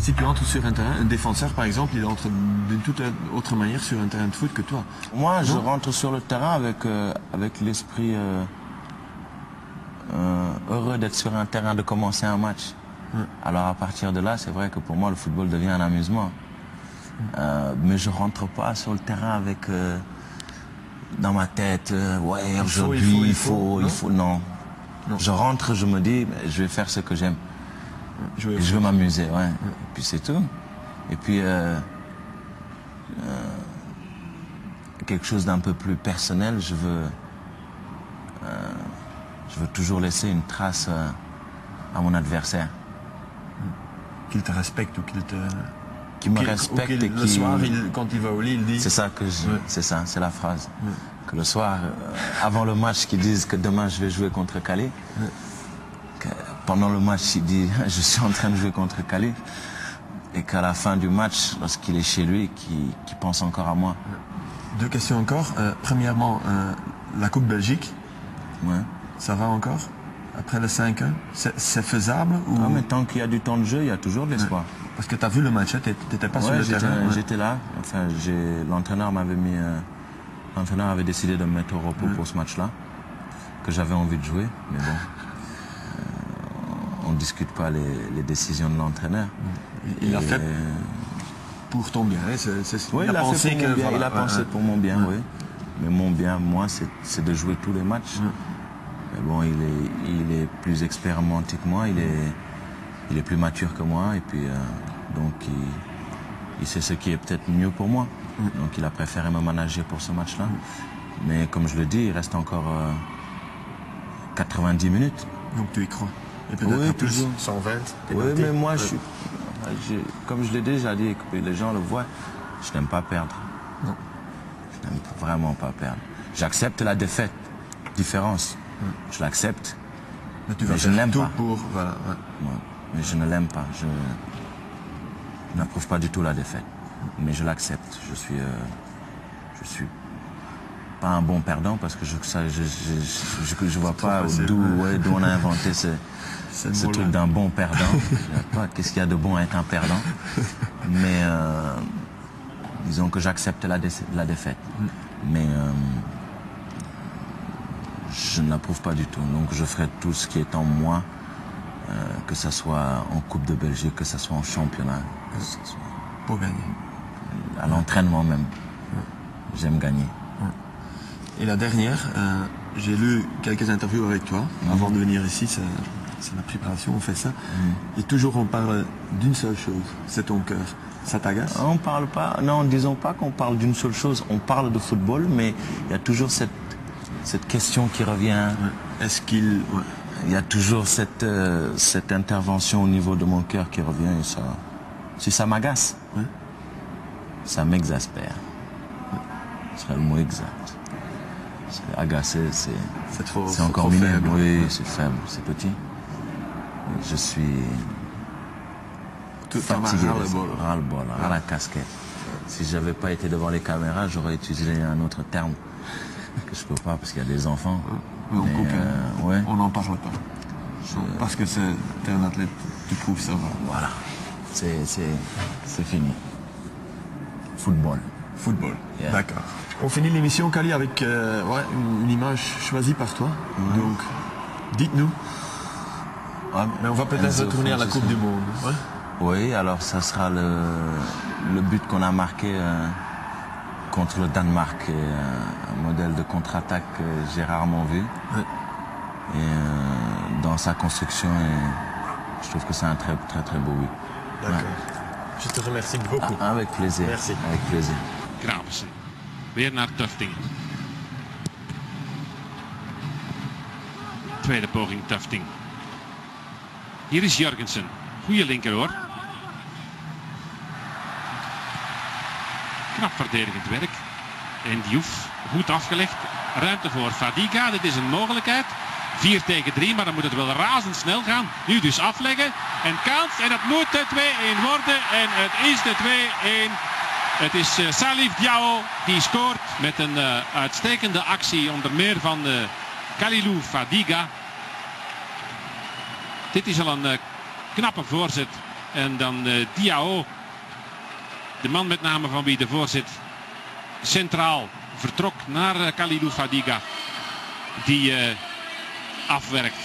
Si tu entres sur un terrain, un défenseur par exemple, il entre d'une toute autre manière sur un terrain de foot que toi. Moi, je rentre sur le terrain avec l'esprit heureux d'être sur un terrain, de commencer un match. Alors à partir de là, c'est vrai que pour moi, le football devient un amusement. Mais je rentre pas sur le terrain avec dans ma tête, ouais, aujourd'hui il faut, non. Je rentre, je me dis, je vais faire ce que j'aime. Je veux m'amuser, ouais. Et puis c'est tout. Et puis quelque chose d'un peu plus personnel, je veux toujours laisser une trace à mon adversaire. Qu'il te respecte ou qu'il te... Qui me respecte et le soir, quand il va au lit, il dit... C'est ça que c'est ça, c'est la phrase. Que le soir, avant le match, qu'ils disent que demain je vais jouer contre Calais. Pendant le match, il dit je suis en train de jouer contre Calais. Et qu'à la fin du match, lorsqu'il est chez lui, qu'il pense encore à moi. Deux questions encore. Premièrement, la Coupe Belgique. Ouais. Ça va encore? Après le 5-1, c'est faisable ou... Ah, mais tant qu'il y a du temps de jeu, il y a toujours de l'espoir. Parce que tu as vu le match, tu n'étais pas sur le terrain. J'étais là. Enfin, l'entraîneur m'avait mis... l'entraîneur avait décidé de me mettre au repos pour ce match-là, que j'avais envie de jouer. Mais bon, on ne discute pas les décisions de l'entraîneur. Il a fait pour ton bien. Oui, il a pensé il a pensé pour mon bien, oui. Mais mon bien, moi, c'est de jouer tous les matchs. Mais bon, il est plus expérimenté que moi, il est plus mature que moi, et puis donc il sait ce qui est peut-être mieux pour moi. Donc il a préféré me manager pour ce match-là. Mais comme je le dis, il reste encore 90 minutes. Donc tu y crois? Et peut-être plus 120. Oui, mais moi, comme je l'ai déjà dit, que les gens le voient, je n'aime pas perdre. Non. Je n'aime vraiment pas perdre. J'accepte la défaite, différence. Je l'accepte, mais je ne l'aime pas. Voilà, mais je ne l'aime pas. Je n'approuve pas du tout la défaite. Mais je l'accepte. Je suis pas un bon perdant parce que je vois pas d'où on a inventé ce truc d'un bon perdant. Je ne sais pas qu'est-ce qu'il y a de bon à être un perdant. Mais disons que j'accepte la défaite. Mais je ne l'approuve pas du tout. Donc je ferai tout ce qui est en moi, que ce soit en Coupe de Belgique, que ce soit en championnat. Pour gagner. À l'entraînement même. J'aime gagner. Et la dernière, j'ai lu quelques interviews avec toi. Avant de venir ici, c'est la préparation, on fait ça. Et toujours on parle d'une seule chose, c'est ton cœur. Ça t'agace? On parle pas, non, disons pas qu'on parle d'une seule chose. On parle de football, mais il y a toujours cette question qui revient. Est-ce qu'il... Il y a toujours cette intervention au niveau de mon cœur qui revient et ça... Si ça m'agace, ça m'exaspère. Ce serait le mot exact. Agacer, c'est encore minime. Oui, c'est faible, c'est petit. Je suis fatigué, ras-le-bol, à la casquette. Si je n'avais pas été devant les caméras, j'aurais utilisé un autre terme que je peux pas parce qu'il y a des enfants. On n'en parle pas. Parce que t'es un athlète, tu prouves ça. Voilà. C'est fini. Football. Yeah. D'accord. On finit l'émission, Kali, avec une image choisie par toi. Donc, dites-nous. Mais on va peut-être retourner à la Coupe du Monde. Oui, alors ça sera le but qu'on a marqué contre le Danemark. Un modèle de contre-attaque que j'ai rarement vu. Et dans sa construction, je trouve que c'est un très très beau but. D'accord. Je te remercie beaucoup. Avec plaisir. Merci. Avec plaisir. Gravensen. Weer naar Tufting. Tweede poging Tufting. Hier is Jurgensen. Goeie linker hoor. Knap verdedigend werk. En Diouf goed afgelegd. Ruimte voor Fadiga. Dit is een mogelijkheid. 4 tegen 3, maar dan moet het wel razendsnel gaan. Nu dus afleggen. En kans. En het moet de 2-1 worden. En het is de 2-1. Het is Salif Diao die scoort met een uitstekende actie. Onder meer van Kalilou Fadiga. Dit is al een knappe voorzet En dan Diao, de man met name van wie de voorzit centraal vertrok naar Kalidou Fadiga. Die afwerkt.